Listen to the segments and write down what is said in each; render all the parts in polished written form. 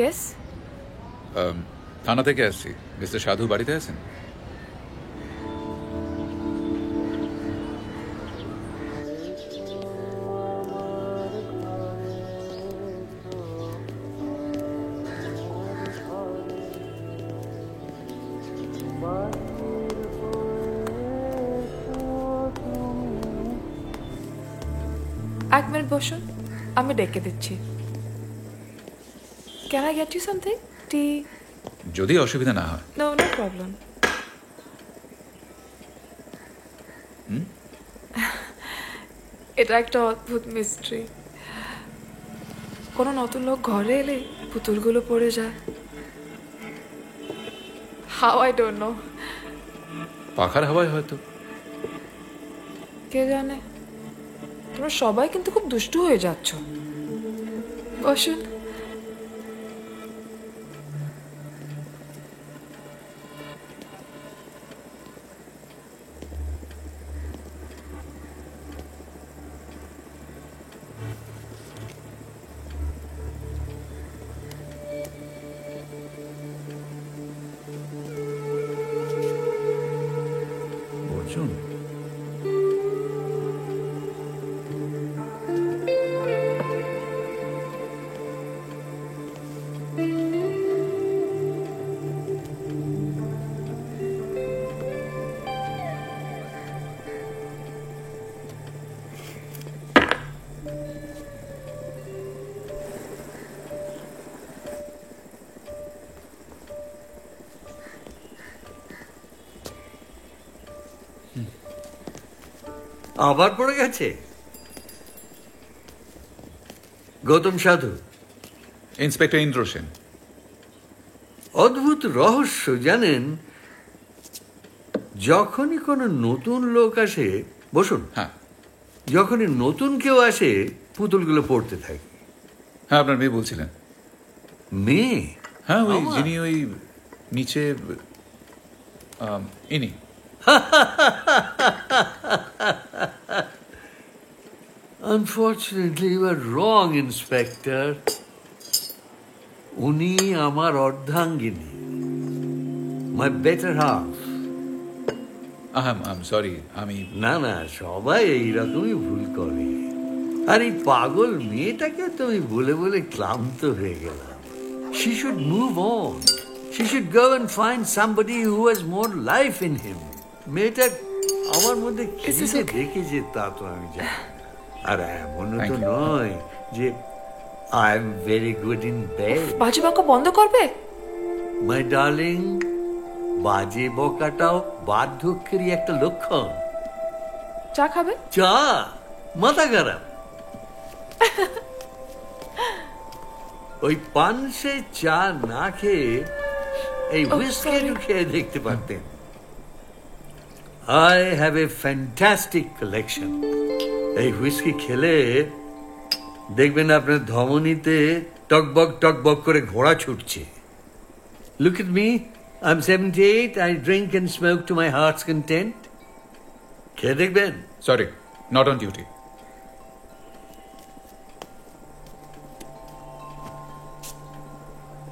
Yes, থানা থেকে আসছি। মিস্টার সাধু বাড়িতে আছেন? এক মিনিট বসুন, আমি ডেকে দিচ্ছি। Can I get you something? Tea? যদি অসুবিধা না হয়। No, no problem. এটা একটা অদ্ভুত মিস্ট্রি। কোনো নতুন লোক ঘরে এলে পুতুলগুলো পড়ে যায়। How I don't know. পাখার হাওয়ায় হয়তো। কে জানে। তোমরা সবাই কিন্তু খুব দুষ্টু হয়ে যাচ্ছ। বসুন। অর্জুন, আবার পড়ে গেছে। গৌতম সাধু, ইন্সপেক্টর ইন্দ্র সেন। অদ্ভুত রহস্য জানেন, যখনই কোনো নতুন লোক আসে, বসুন, হ্যাঁ যখনই নতুন কেউ আসে পুতুলগুলো পড়তে থাকে। হ্যাঁ, আপনার মেয়ে বলছিলেন। মেয়ে? হ্যাঁ, ওই আমার? যিনি ওই নিচে ইনি। Unfortunately, you are wrong, Inspector. উনি আমার অর্ধাঙ্গিনী, my better half. Am sorry, আমি না না, সবাই এইরকমই ভুল করে। আর এই পাগল মেয়েটাকে তো আমি বলে বলে ক্লান্ত হয়ে গেলাম। She should move on. She should go and find somebody who has more life in him. মেয়েটা আমার মধ্যে কি যে দেখেছে তা তো আমি জানি। আর এমন তো নয় যে I am very good in bed. বাজে বকা বন্ধ করবে? My darling, বাজে বকাটাও বার্ধক্যেরই একটা লক্ষণ। চা খাবে? চা? মাথা খারাপ। ওই পানসে চা না খেয়ে এই হুইস্কি খেয়ে দেখতে পারতেন। I have a fantastic collection. এই হুইস্কি খেলে দেখবেন আপনার ধমনীতে টকবক টকবক করে ঘোড়া ছুটছে। Look at me. I'm 78. I drink and smoke to my heart's content. খেয়ে দেখবেন? Sorry, not on duty.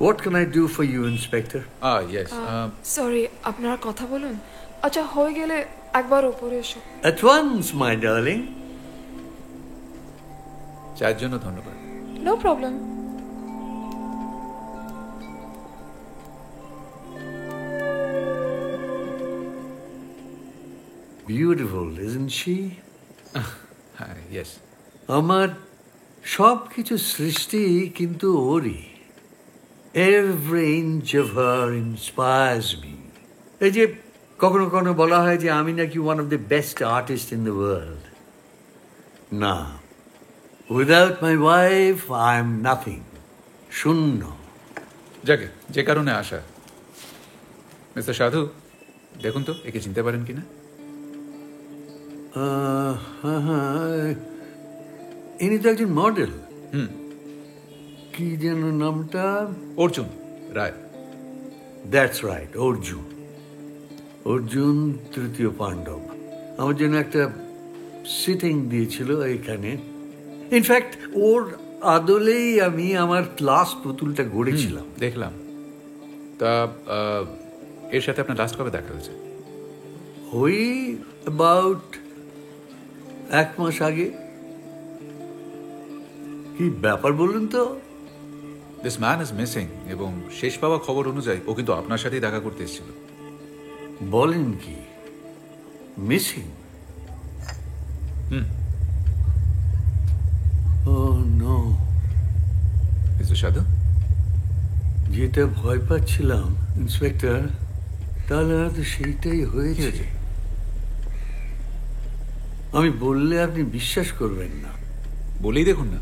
What can I do for you, Inspector? Yes. Sorry, আপনারা কথা বলুন। আচ্ছা, হয়ে গেলে একবার উপরে এসো। At once, my darling. চায়ের জন্য ধন্যবাদ। No problem. Beautiful, isn't she? হ্যাঁ, ইয়েস। আমার সব কিছু সৃষ্টি কিন্তু ওরই। Every inch of her inspires me. এই যে কখনো কখনো বলা হয় যে আমি নাকি one of the best artists in the world. না, without my wife I am nothing. শূন্য। যাকে যে কারণে আসা। মিস্টার সাধু, দেখুন তো একে চিনতে পারেন কিনা? ইনি তো একজন মডেল। কি যেন নামটা? অর্জুন রায়। That's right, Arjun. অর্জুন তৃতীয় পাণ্ডব আমার জন্য একটা সিটিং দিয়েছিল এখানে। ইনফ্যাক্ট ওর আদলেই আমি আমার ক্লাস পুতুলটা গড়েছিলাম। দেখলাম। তা এর সাথে আপনার লাস্ট কবে দেখা হয়েছে? ওই অ্যাবাউট 1 মাস আগে। কি ব্যাপার বলুন তো? দিস ম্যান ইজ মিসিং, এবং শেষ পাওয়া খবর অনুযায়ী ও কিন্তু আপনার সাথেই দেখা করতে এসেছিল। বলেন কি? মিসিং? ও নো। মিস্টার সাধু, যেটা ভয় পাচ্ছিলাম ইন্সপেক্টর, তাহলে হয়তো সেইটাই হয়েছে। আমি বললে আপনি বিশ্বাস করবেন না। বলেই দেখুন না।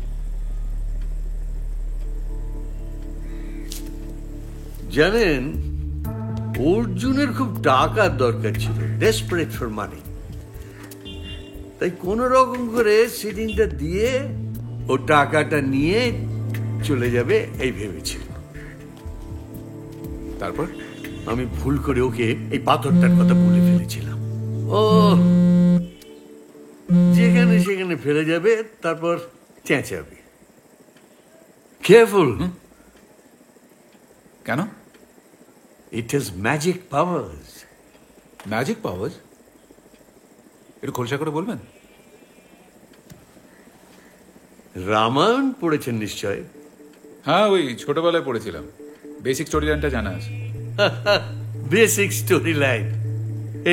জানেন, অর্জুনের খুব টাকার দরকার ছিল, ডেসপারেট ফর মানি। তাই কোন রকম করে সিটিংটা দিয়ে ও টাকাটা নিয়ে চলে যাবে এই ভেবেছিল। তারপর আমি ভুল করে ওকে এই পাথরটার কথা বলে ফেলেছিলাম। ও যেখানে সেখানে ফেলে যাবে, তারপর চেঁচাবে। কেয়ারফুল। কেন? It has magic powers. Magic পাওয়ার? একটু খোলসা করে বলবেন। রামায়ণ পড়েছেন নিশ্চয়? হ্যাঁ, ওই ছোটবেলায় পড়েছিলাম। বেসিক স্টোরি লাইনটা জানা আছে। বেসিক স্টোরি লাইন,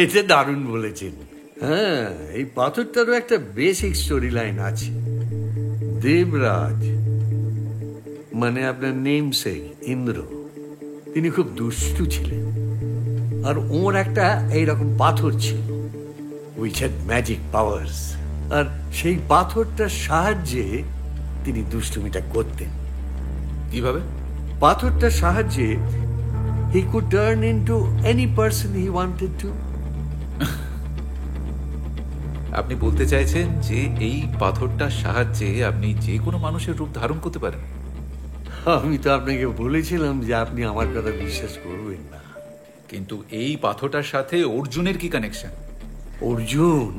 এটা দারুণ বলেছেন। হ্যাঁ, এই পাথরটারও একটা বেসিক স্টোরি লাইন আছে। দেবরাজ, মানে আপনার নেমসেক ইন্দ্র, তিনি খুব দুষ্টু ছিলেন। আর ওর একটা এইরকম পাথর ছিল, উইচ হ্যাড ম্যাজিক পাওয়ার্স। আর সেই পাথরটার সাহায্যে তিনি দুষ্টুমিটা করতেন। কিভাবে? পাথরটার সাহায্যে he could turn into any person he wanted to. আপনি বলতে চাইছেন যে এই পাথরটার সাহায্যে আপনি যে কোনো মানুষের রূপ ধারণ করতে পারেন? আমি তো আপনাকে বলেছিলাম যে আপনি আমার কথা বিশ্বাস করবেন না। কিন্তু এই পাথরটার সাথে অর্জুনের কি কানেকশন? অর্জুন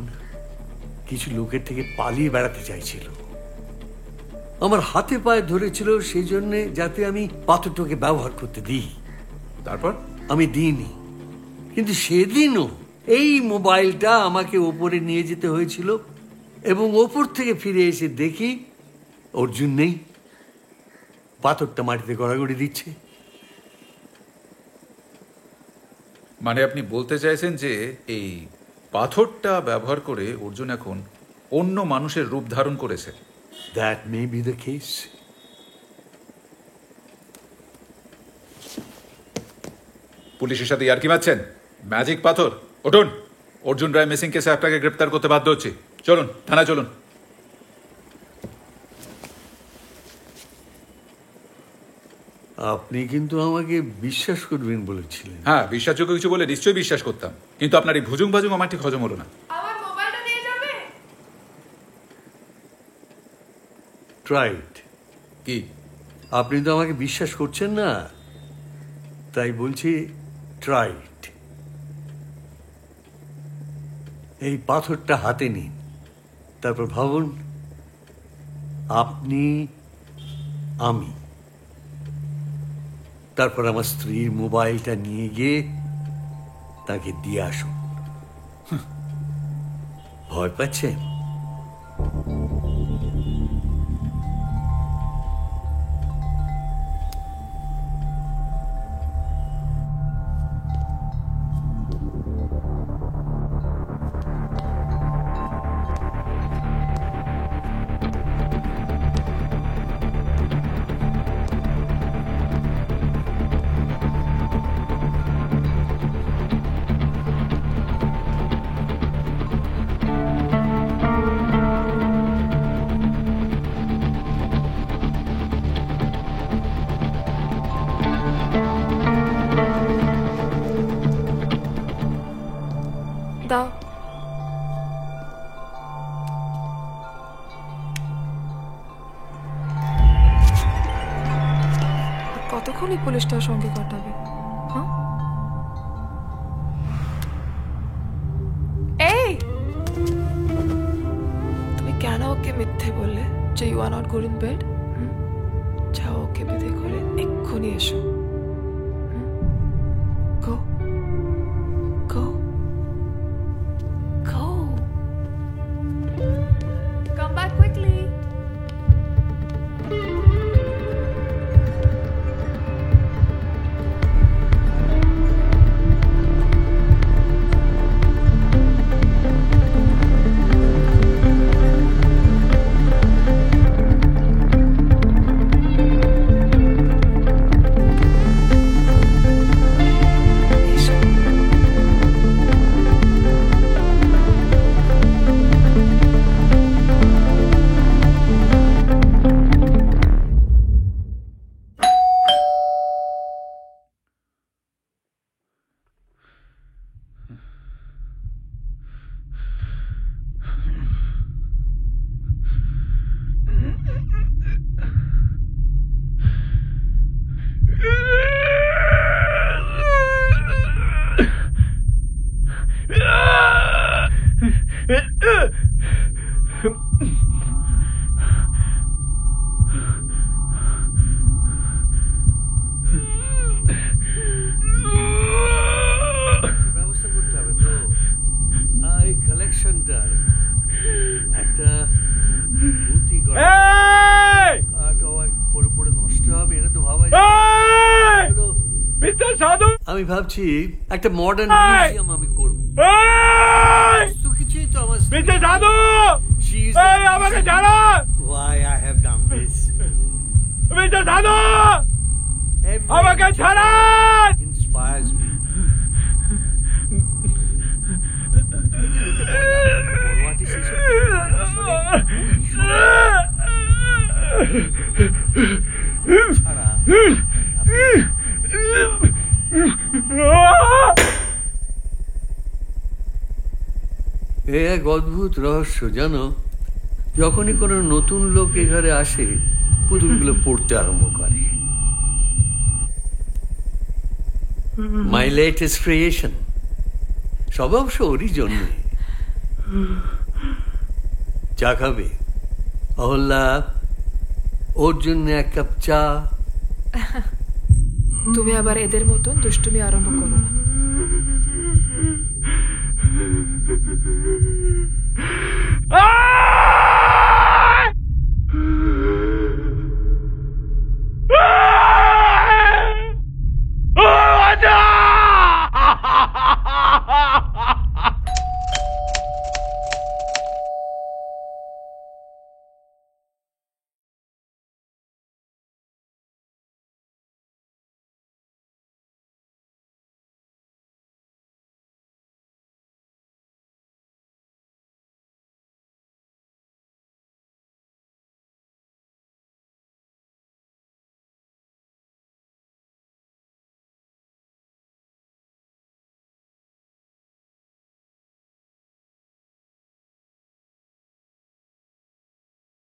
কিছু লোকের থেকে পালিয়ে বেড়াতে চাইছিল, আমার হাতে পায়ে ধরেছিল সেই জন্য, যাতে আমি পাথরটাকে ব্যবহার করতে দিই। তারপর? আমি দিইনি, কিন্তু সেদিনও এই মোবাইলটা আমাকে ওপরে নিয়ে যেতে হয়েছিল, এবং ওপর থেকে ফিরে এসে দেখি অর্জুন নেই, পাথরটা মাটিতে গড়াগড়ি দিচ্ছে। মানে আপনি বলতে চাইছেন যে এই পাথরটা ব্যবহার করে অর্জুন এখন অন্য মানুষের রূপ ধারণ করেছে? That may be the case. পুলিশের সাথে ইয়ার্কি মারছেন? ম্যাজিক পাথর? উঠুন, অর্জুন রায় মিসিং কেসে আপনাকে গ্রেপ্তার করতে বাধ্য হচ্ছে। চলুন থানায় চলুন। আপনি কিন্তু আমাকে বিশ্বাস করবেন বলেছিলেন। হ্যাঁ, বিশ্বাসযোগ্য কিছু বলে নিশ্চয়ই বিশ্বাস করতাম, কিন্তু আপনার এই ভুজুং ভাজুং আমার ঠিক হজম হলো না। আমার মোবাইলটা নিয়ে যাবে? ট্রাইড। কি? আপনি তো আমাকে বিশ্বাস করছেন না, তাই বলছি ট্রাইড। এই পাথরটা হাতে নিন, তারপর ভাবুন আপনি, আমি, তারপর আমার স্ত্রীর মোবাইলটা নিয়ে গিয়ে তাকে দিয়ে আসুন। ভয় পাচ্ছেন? দাও। কতক্ষণ এই পুলিশটার সঙ্গে কাটাবে? হ্যাঁ, এই তুমি কেন ওকে মিথ্যে বললে যে you are not good in bed? নিয়ে এসো। Go. Go. Go. Come back quickly. ব্যবস্থা করতে হবে তো এই কালেকশনটার একটা বুদ্ধি করা কাটা পরে পরে নষ্ট হবে, এটা তো ভাবা যায়। আমি ভাবছি একটা মডার্ন মিউজিয়াম আমি করবো। কিছুই তো আমার আমাকে জানো why I have done this. Mister সাধু আমাকে ছাড়ান। Inspires me. What is this? ছাড়া এ এক অদ্ভুত রহস্য জানো, যখনই কোনো নতুন লোক এ ঘরে আসে পুতুলগুলো পড়তে আরম্ভ করে। মাই লেটেস্ট ক্রিয়েশন, সব অবশ্য ওরই জন্য। চা খাবে অহল্যা? ওর জন্য এক কাপ চা। তুমি আবার এদের মতন দুষ্টুমি আরম্ভ করো না।